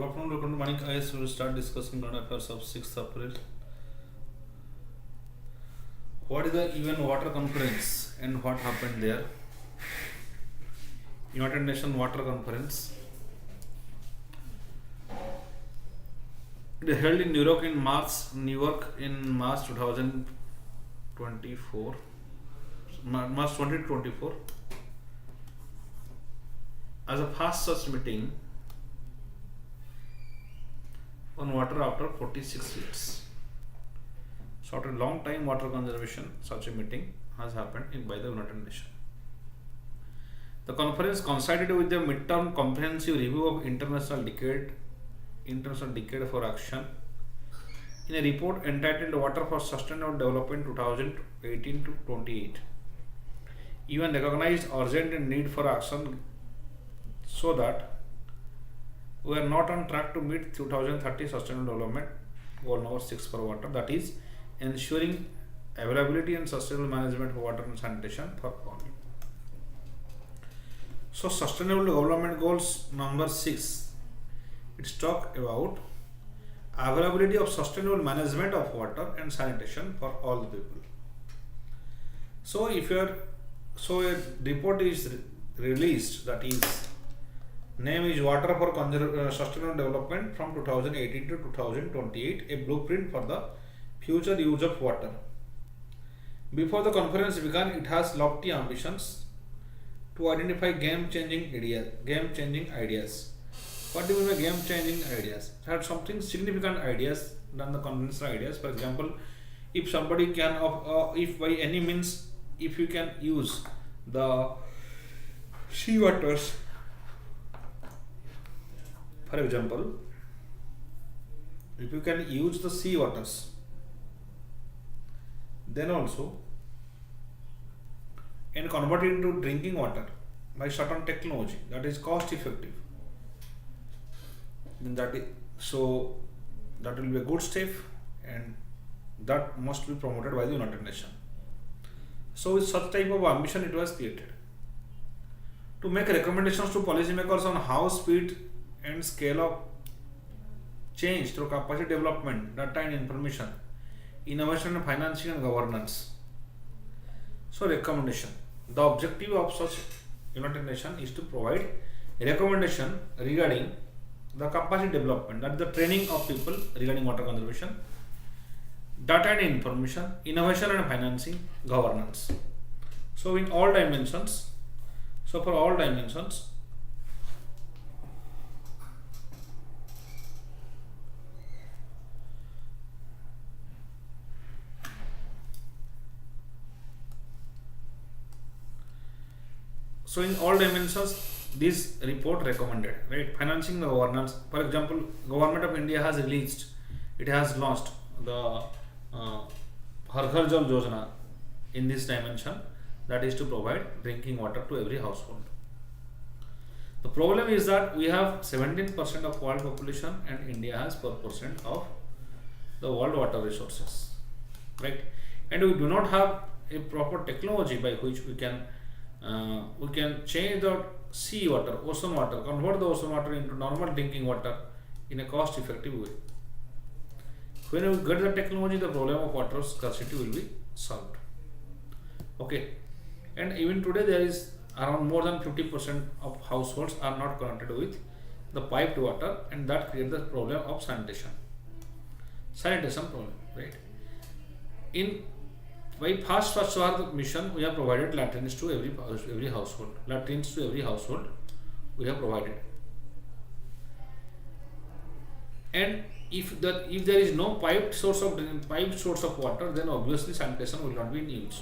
Good afternoon, welcome to VANIK-IAS. We will start discussing current affairs of 6th April. What is the UN Water Conference and what happened there? United Nations Water Conference. It is held in New York in March 2024. March 2024. As a first such meeting on water after 46 years. So after a long time water conservation, such a meeting has happened by the United Nations. The conference coincided with the midterm comprehensive review of international decade for action in a report entitled Water for Sustainable Development 2018 to 28. Even recognized urgent need for action so that we are not on track to meet 2030 Sustainable Development Goal number 6 for water, that is ensuring availability and sustainable management of water and sanitation for all. So Sustainable Development Goals number 6, it's talk about availability of sustainable management of water and sanitation for all the people. So a report is released, that is name is Water for Sustainable Development from 2018 to 2028, a blueprint for the future use of water. Before the conference began, it has lofty ambitions to identify game-changing ideas. What do you mean by game-changing ideas? It had something significant ideas than the conventional ideas. For example, if somebody can, if by any means, if you can use the sea waters. For example, if you can use the sea waters, then also and convert it into drinking water by certain technology that is cost effective, then that will be a good step, and that must be promoted by the United Nations. So with such type of ambition, it was created to make recommendations to policymakers on how speed and scale of change through capacity development, data and information, innovation and financing and governance. So recommendation. The objective of such United Nations is to provide a recommendation regarding the capacity development, that is the training of people regarding water conservation, data and information, innovation and financing, governance. So in all dimensions, for all dimensions, this report recommended, right? Financing the governance. For example, Government of India has launched the Har Ghar Jal Yojana in this dimension, that is to provide drinking water to every household. The problem is that we have 17% of world population and India has 4% of the world water resources, right? And we do not have a proper technology by which we can change the sea water, ocean water, convert the ocean water into normal drinking water in a cost effective way. When we get the technology, the problem of water scarcity will be solved. Okay, and even today there is around more than 50% of households are not connected with the piped water, and that creates the problem of sanitation problem, right? By past Swachh Bharat mission, we have provided latrines to every household. We have provided. And if there is no piped source of water, then obviously sanitation will not be in use.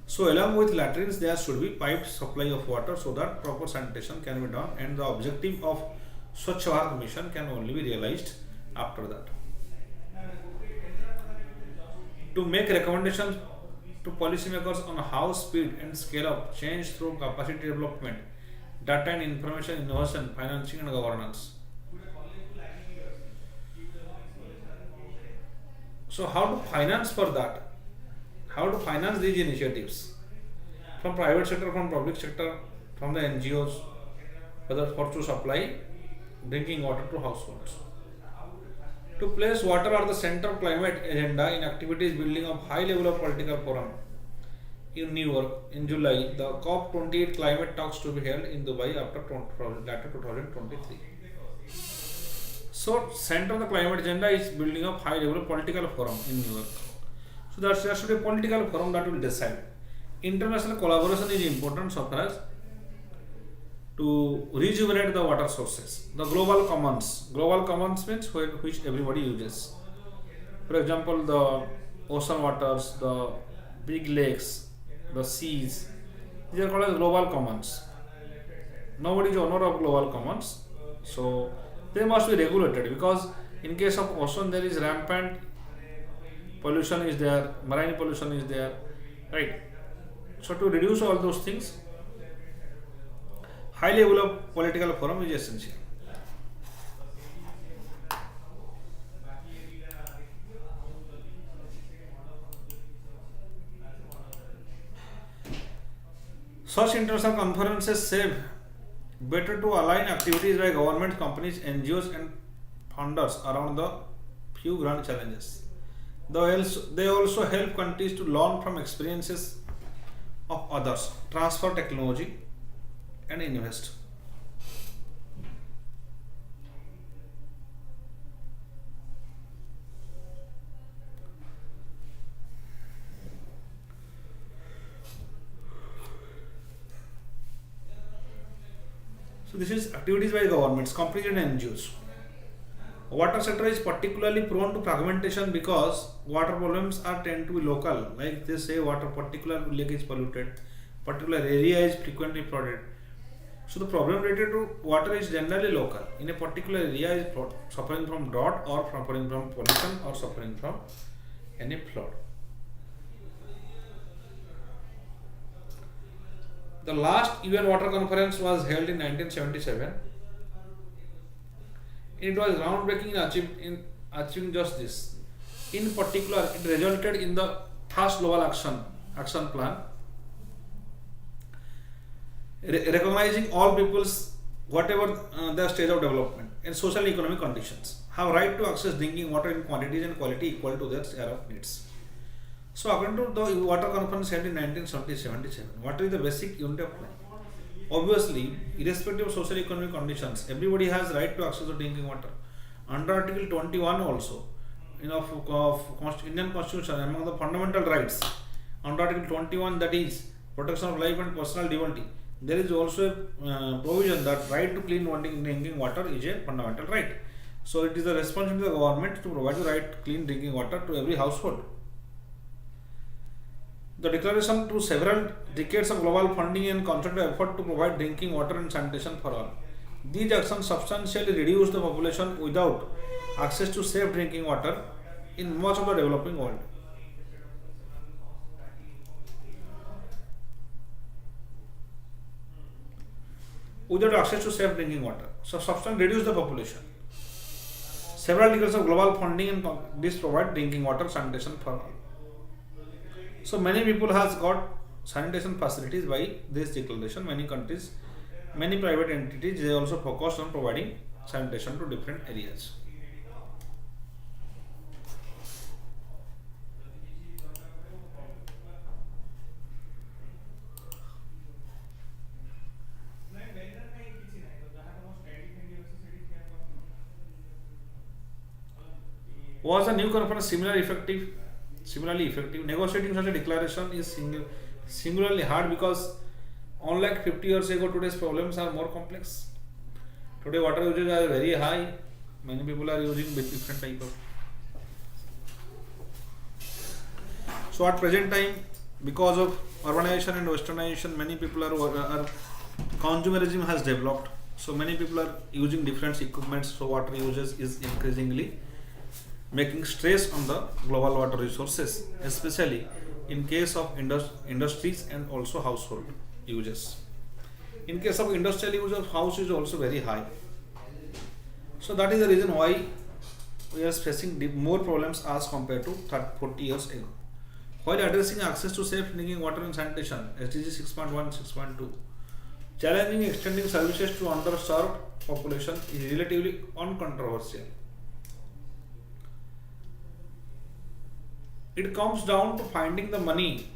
So along with latrines, there should be piped supply of water so that proper sanitation can be done, and the objective of Swachh Bharat mission can only be realized after that. To make recommendations to policymakers on how speed and scale up change through capacity development, data and information, innovation, financing and governance. So how to finance for that? How to finance these initiatives? From private sector, from public sector, from the NGOs, whether for to supply drinking water to households. To place water at the center of climate agenda in activities building up high level of political forum in New York in July, the COP28 climate talks to be held in Dubai after 2023. So, center of the climate agenda is building up high level political forum in New York. So, there should be a political forum that will decide. International collaboration is important so far as to rejuvenate the water sources. The global commons. Global commons means which everybody uses. For example, the ocean waters, the big lakes, the seas. These are called as global commons. Nobody is owner of global commons. So, they must be regulated because in case of ocean there is rampant pollution is there, marine pollution is there, right? So to reduce all those things, high level of political forum is essential. Such international conferences say better to align activities by government, companies, NGOs and funders around the few grand challenges. They also help countries to learn from experiences of others, transfer technology and invest. So this is activities by governments, companies and NGOs. Water sector is particularly prone to fragmentation because water problems are tend to be local. Like they say, water particular lake is polluted, particular area is frequently flooded. So the problem related to water is generally local. In a particular area is suffering from drought or suffering from pollution or suffering from any flood. The last UN Water Conference was held in 1977. It was groundbreaking in achieving just this. In particular, it resulted in the first global action plan, recognizing all peoples, whatever their stage of development and social and economic conditions, have right to access drinking water in quantities and quality equal to their share of needs. So, according to the Water Conference held in 1977, what is the basic unit of life? Obviously, irrespective of social economic conditions, everybody has right to access to drinking water. Under Article 21 also, of Indian Constitution, among the fundamental rights, under Article 21, that is protection of life and personal dignity, there is also a provision that right to clean drinking water is a fundamental right. So, it is the responsibility of the government to provide the right to clean drinking water to every household. The declaration to several decades of global funding and concerted effort to provide drinking water and sanitation for all. These actions substantially reduce the population without access to safe drinking water in much of the developing world. Without access to safe drinking water. So substantially reduce the population. Several decades of global funding and this provide drinking water sanitation for all. So many people has got sanitation facilities by this declaration. Many countries, many private entities, they also focus on providing sanitation to different areas. Was the new conference similarly effective? Negotiating such a declaration is singularly hard because unlike 50 years ago, today's problems are more complex. Today water usage are very high. Many people are using different type of. So at present time, because of urbanization and westernization, many people are consumerism has developed. So many people are using different equipments. So water usage is increasingly making stress on the global water resources, especially in case of industries and also household uses. In case of industrial use of house is also very high. So that is the reason why we are facing more problems as compared to 40 years ago. While addressing access to safe drinking water and sanitation, SDG 6.1, 6.2 Challenging extending services to underserved population is relatively uncontroversial. It comes down to finding the money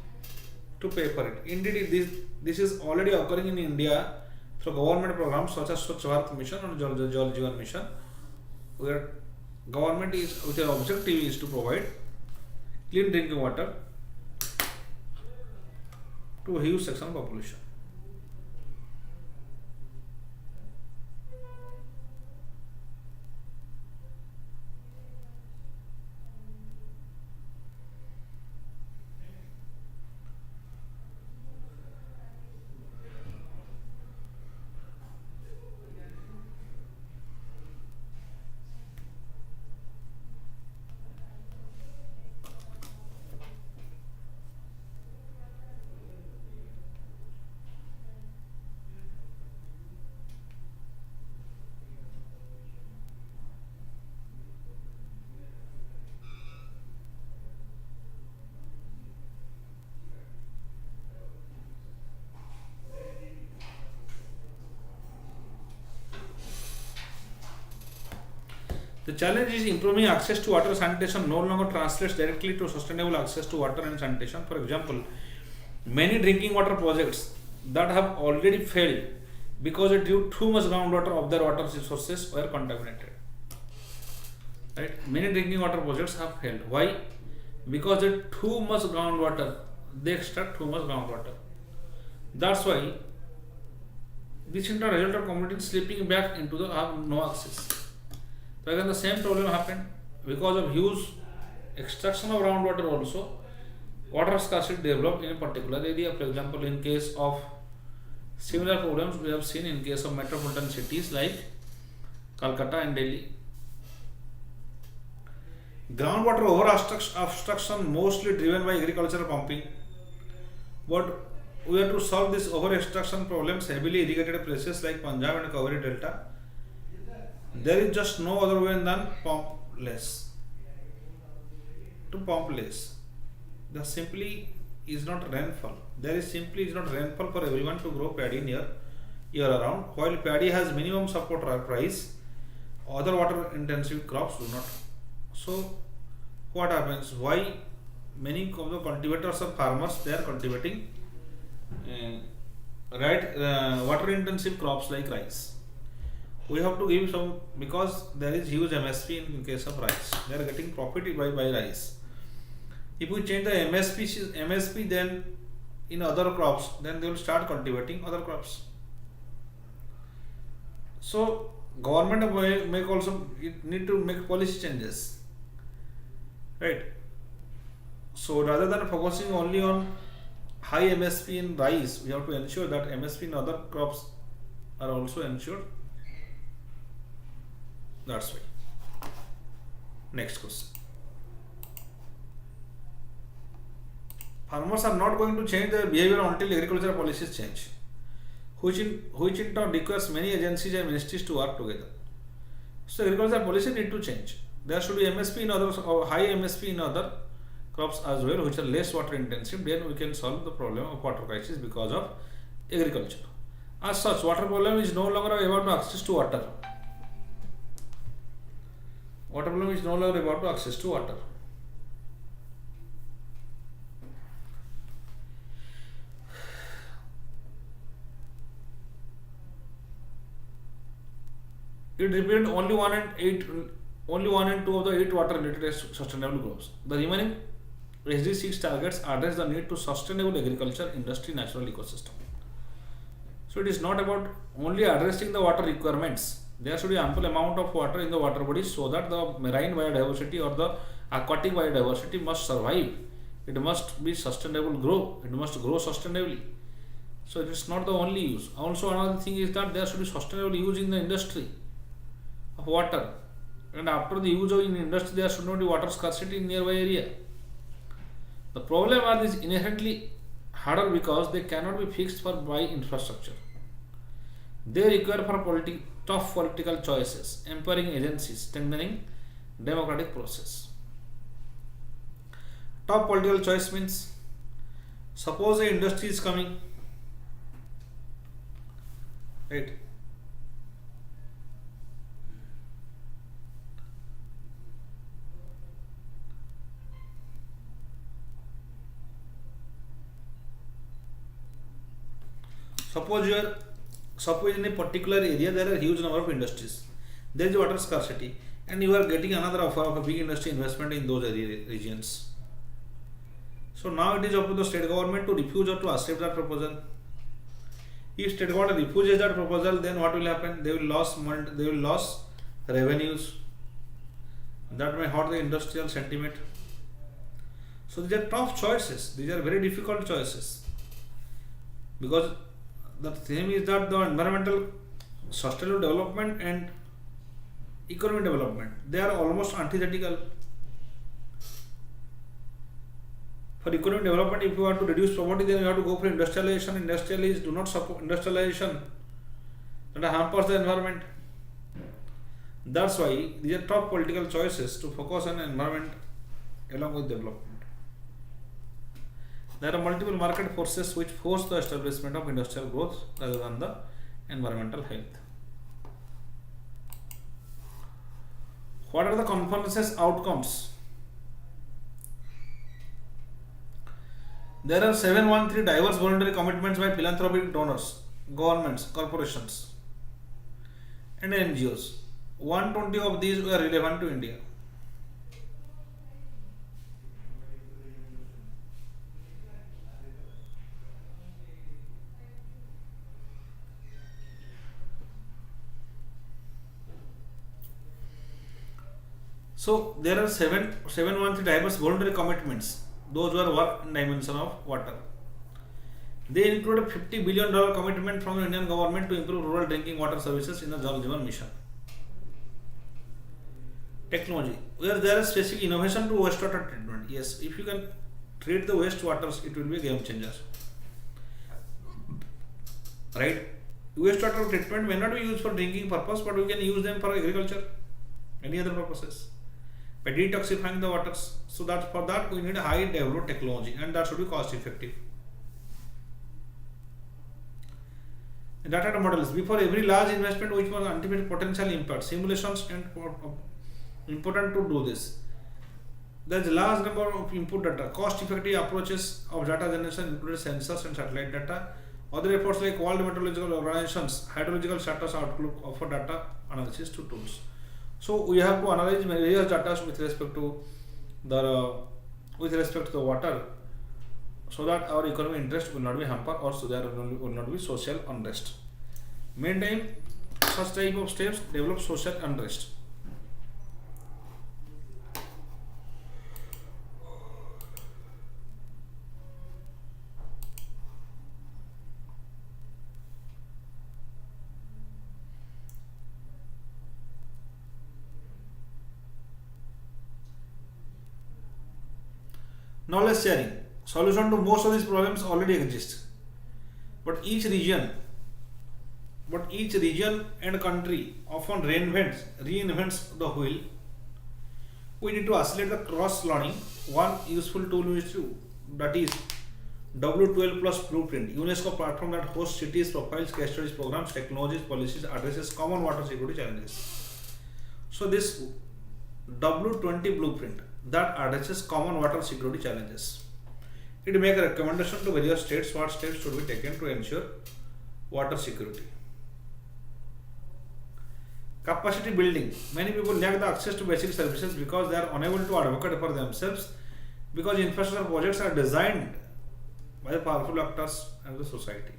to pay for it. Indeed, this is already occurring in India through government programs such as Swachh Bharat Mission and Jal Jeevan Mission, where government is with their objective is to provide clean drinking water to a huge section of population. The challenge is improving access to water. Sanitation no longer translates directly to sustainable access to water and sanitation. For example, many drinking water projects that have already failed because it drew too much groundwater of their water resources were contaminated. Right? Many drinking water projects have failed. Why? Because they too much groundwater. They extract too much groundwater. That's why this in turn result of communities slipping back into the have no access. So again the same problem happened because of huge extraction of groundwater also. Water scarcity developed in a particular area. For example, in case of similar problems we have seen in case of metropolitan cities like Calcutta and Delhi. Groundwater over obstruction mostly driven by agricultural pumping. But we have to solve this over extraction problems heavily irrigated places like Punjab and Kaveri Delta. There is just no other way than pump less. To pump less. There simply is not rainfall. There is simply is not rainfall for everyone to grow paddy year around. While paddy has minimum support price, other water intensive crops do not. So what happens? Why many of the cultivators or farmers they are cultivating water intensive crops like rice. We have to give some because there is huge MSP in case of rice. They are getting profit by rice. If we change the MSP then in other crops, then they will start cultivating other crops. So government may also need to make policy changes, right? So rather than focusing only on high MSP in rice, we have to ensure that MSP in other crops are also ensured. That's why. Next question. Farmers are not going to change their behavior until agricultural policies change, which in turn requires many agencies and ministries to work together. So agricultural policy need to change. There should be MSP in others or high MSP in other crops as well, which are less water intensive. Then we can solve the problem of water crisis because of agriculture. As such, water problem is no longer about access to water. Water problem is no longer about to access to water. It represents only 1 and 2 of the 8 water related sustainable goals. The remaining SDG6 targets address the need to sustainable agriculture, industry, natural ecosystem. So it is not about only addressing the water requirements. There should be ample amount of water in the water bodies so that the marine biodiversity or the aquatic biodiversity must survive. It must be sustainable grow. It must grow sustainably. So it is not the only use. Also another thing is that there should be sustainable use in the industry of water. And after the use of in industry, there should not be water scarcity in nearby area. The problem are these inherently harder because they cannot be fixed by infrastructure. They require for tough political choices, empowering agencies, strengthening democratic process. Top political choice means suppose the industry is coming right? Suppose you are suppose in a particular area there are huge number of industries. There is water scarcity, and you are getting another offer of a big industry investment in those area, regions. So now it is up to the state government to refuse or to accept that proposal. If state government refuses that proposal, then what will happen? They will lose money, they will lose revenues. That may hurt the industrial sentiment. So these are tough choices. These are very difficult choices, because the theme is that the environmental sustainable development and economic development, they are almost antithetical. For economic development, if you want to reduce poverty, then you have to go for industrialization. Industrialists do not support industrialization, that hampers the environment. That's why these are tough political choices to focus on environment along with development. There are multiple market forces which force the establishment of industrial growth rather than the environmental health. What are the conference's outcomes? There are 713 diverse voluntary commitments by philanthropic donors, governments, corporations, and NGOs. 120 of these were relevant to India. So there are 713 diverse voluntary commitments. Those were work in dimension of water. They include a $50 billion commitment from the Indian government to improve rural drinking water services in the Jal Jeevan Mission. Technology, where there is specific innovation to wastewater treatment. Yes, if you can treat the wastewaters, it will be a game changer. Right? Wastewater treatment may not be used for drinking purpose, but we can use them for agriculture, any other purposes, by detoxifying the waters. So that for that we need a high developed technology, and that should be cost effective. Data models, before every large investment which was anticipate potential impact, simulations and important to do this. There is a large number of input data. Cost effective approaches of data generation include sensors and satellite data. Other efforts like World Meteorological Organization's hydrological status outlook offer data analysis to tools. So we have to analyze various data with respect to the water, so that our economic interest will not be hampered, or so there will not be social unrest. Meantime, such type of steps develop social unrest. Knowledge sharing. Solution to most of these problems already exist. But each region and country often reinvents the wheel. We need to accelerate the cross learning. One useful tool is that is W12 plus blueprint, UNESCO platform that hosts cities, profiles, case studies, programs, technologies, policies, addresses common water security challenges. So this W20 blueprint that addresses common water security challenges. It makes a recommendation to various states what steps should be taken to ensure water security. Capacity building. Many people lack the access to basic services because they are unable to advocate for themselves, because infrastructure projects are designed by the powerful actors and the society.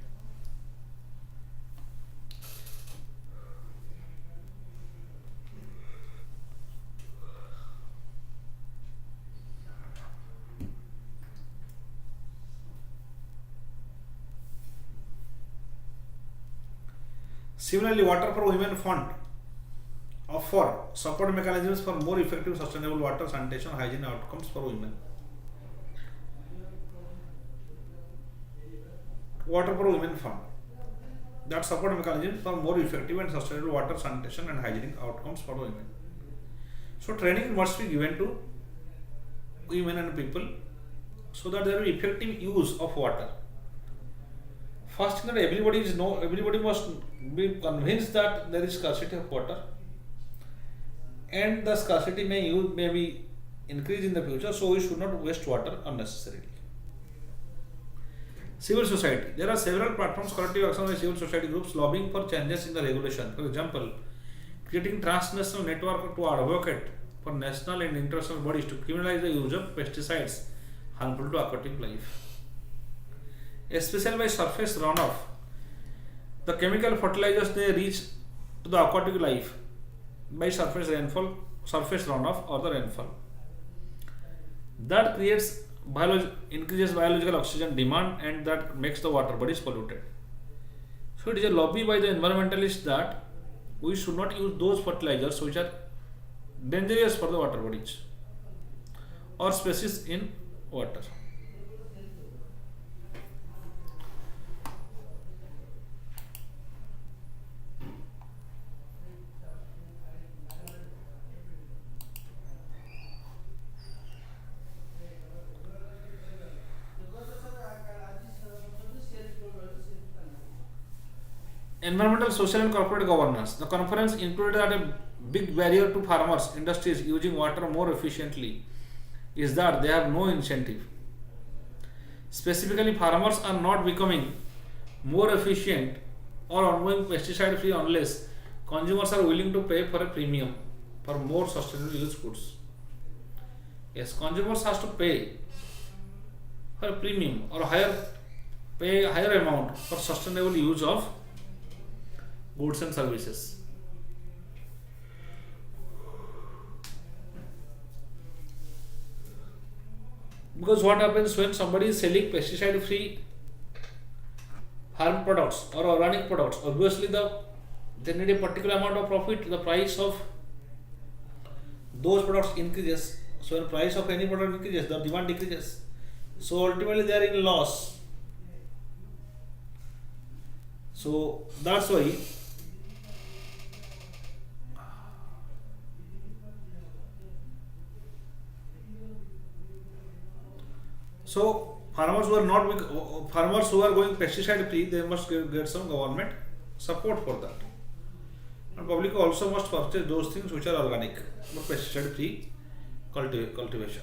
Similarly, Water for Women Fund offer support mechanisms for more effective sustainable water, sanitation, hygiene outcomes for women. Water for Women Fund, that support mechanism for more effective and sustainable water, sanitation and hygienic outcomes for women. So training must be given to women and people so that there will be effective use of water. First thing that everybody must be convinced that there is scarcity of water, and the scarcity may be increase in the future, so we should not waste water unnecessarily. Civil society. There are several platforms collective action by civil society groups lobbying for changes in the regulation. For example, creating transnational network to advocate for national and international bodies to criminalize the use of pesticides harmful to aquatic life. Especially by surface runoff, the chemical fertilizers they reach to the aquatic life by surface runoff or the rainfall. That increases biological oxygen demand and that makes the water bodies polluted. So it is a lobby by the environmentalists that we should not use those fertilizers which are dangerous for the water bodies or species in water. Environmental, social and corporate governance. The conference included that a big barrier to farmers, industries using water more efficiently is that they have no incentive. Specifically, farmers are not becoming more efficient or ongoing pesticide free unless consumers are willing to pay for a premium for more sustainable use goods. Yes, consumers has to pay for a premium or pay a higher amount for sustainable use of goods and services. Because what happens when somebody is selling pesticide free farm products or organic products, obviously they need a particular amount of profit, the price of those products increases. So when price of any product increases, the demand decreases. So ultimately they are in loss. So that's why farmers who are going pesticide free, they must get some government support for that. And public also must purchase those things which are organic, but pesticide free cultivation.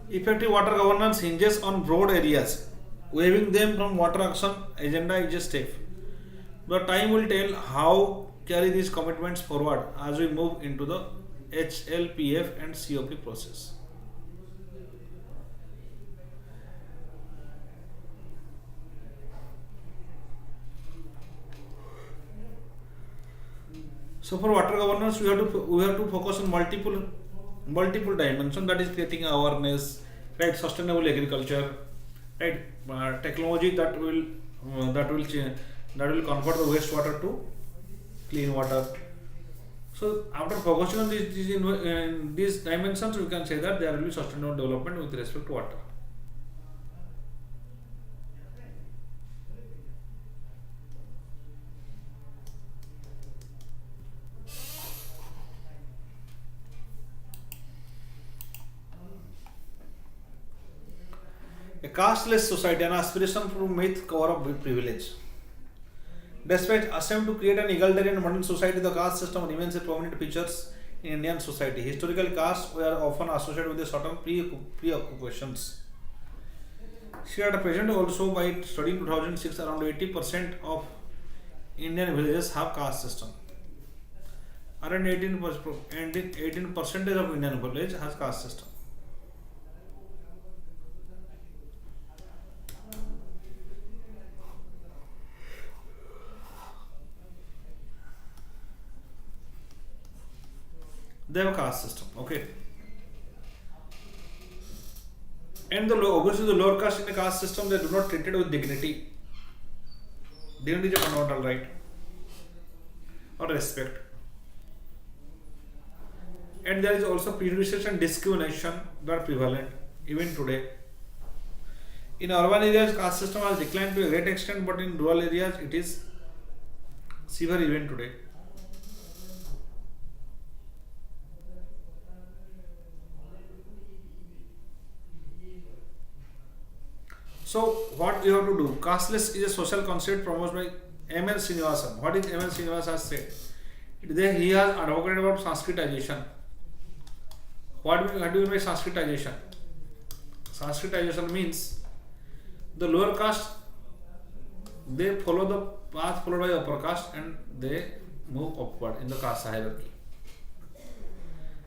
Effective water governance hinges on broad areas. Waiving them from water action agenda is a step. The time will tell how carry these commitments forward as we move into the HLPF and COP process. So for water governance, we have to focus on multiple dimensions, that is creating awareness, right, sustainable agriculture, right, technology that will convert the wastewater to clean water. So after focusing on these dimensions, we can say that there will be sustainable development with respect to water. A casteless society, an aspiration from myth cover up with privilege. Despite attempt to create an egalitarian modern society, the caste system remains a prominent feature in Indian society. Historical castes were often associated with a certain preoccupations. She at present also, by studying 2006, around 80% of Indian villages have caste system. Around 18% of Indian village has caste system. They have a caste system, okay. And obviously the lower caste in the caste system, they do not treated with dignity. Dignity is a fundamental right or respect. And there is also prejudice and discrimination that are prevalent even today. In urban areas, caste system has declined to a great extent, but in rural areas, it is severe even today. So, what you have to do? Casteless is a social concept promoted by M.N. Srinivasan. What is M.N. Srinivasan has said? He has advocated about Sanskritization. What do you mean by Sanskritization? Sanskritization means the lower caste, they follow the path followed by upper caste and they move upward in the caste hierarchy.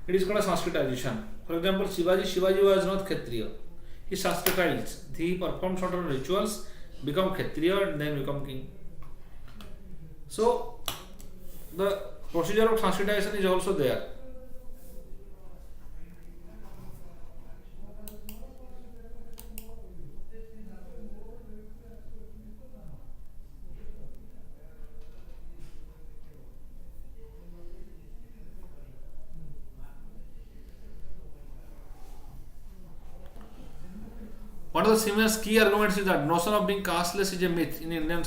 It is called a Sanskritization. For example, Shivaji was not Kshatriya. He Sanskritized. He performed certain rituals, become Kshatriya and then become king. So, the procedure of Sanskritization is also there. One of the Siemens' key arguments is that notion of being casteless is a myth in Indian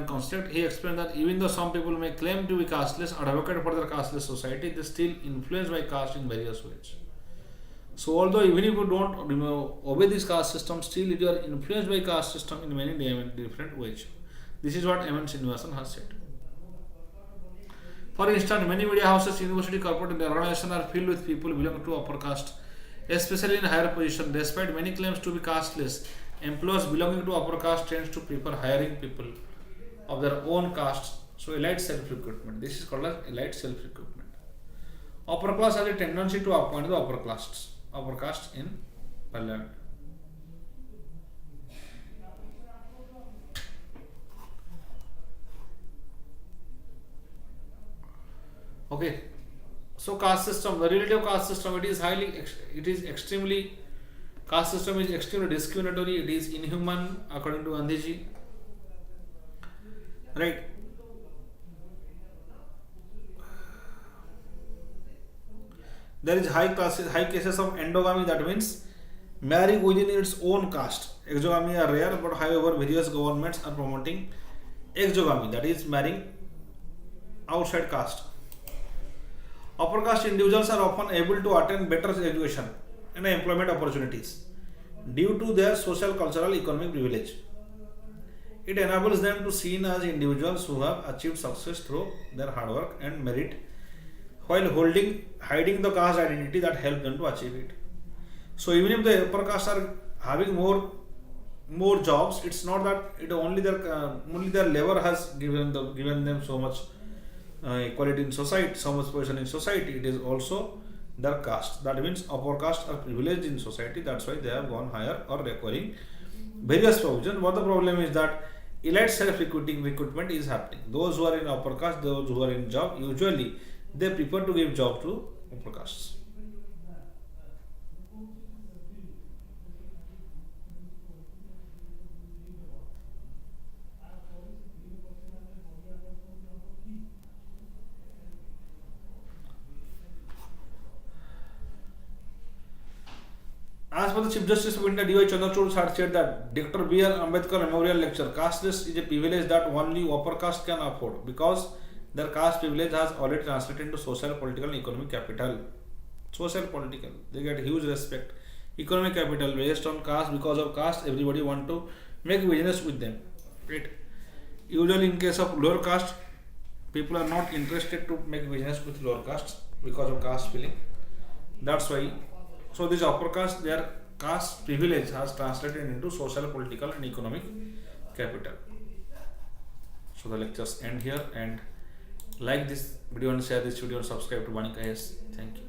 construct. He explained that even though some people may claim to be casteless or advocate for their casteless society, they still influenced by caste in various ways. So although even if you don't obey this caste system, still you are influenced by caste system in many different ways. This is what M.N. Srinivasan has said. For instance, many media houses, university, corporate and organizations are filled with people belonging to upper caste, especially in higher position. Despite many claims to be casteless, employers belonging to upper caste tends to prefer hiring people of their own caste. So elite self-recruitment. This is called as elite self-recruitment. Upper class has a tendency to appoint the upper caste in parliament. Okay. So caste system, the relative caste system, it is extremely, caste system is extremely discriminatory, it is inhuman according to Gandhiji. Right. There is high cases of endogamy, that means marrying within its own caste. Exogamy are rare, but however various governments are promoting exogamy, that is marrying outside caste. Upper caste individuals are often able to attain better education and employment opportunities due to their social, cultural, economic privilege. It enables them to seen as individuals who have achieved success through their hard work and merit, while hiding the caste identity that helped them to achieve it. So even if the upper caste are having more jobs, it's not that it only their labor has given them so much equality in society, so much position in society. It is also their caste. That means upper caste are privileged in society. That's why they have gone higher or requiring various provisions. But the problem is that elite recruitment is happening. Those who are in upper caste, those who are in job, usually they prefer to give job to upper castes. As per the Chief Justice of India, D.Y. Chandrachud had said that Dr. B.R. Ambedkar Memorial Lecture, casteless is a privilege that only upper caste can afford because their caste privilege has already translated into social, political, and economic capital. Social, political, they get huge respect. Economic capital based on caste. Because of caste, everybody want to make business with them. Right? Usually, in case of lower caste, people are not interested to make business with lower caste because of caste feeling. That's why. So this upper caste, their caste privilege has translated into social, political and economic capital. So the lectures end here, and like this video and share this video and subscribe to VANIK-IAS. Thank you.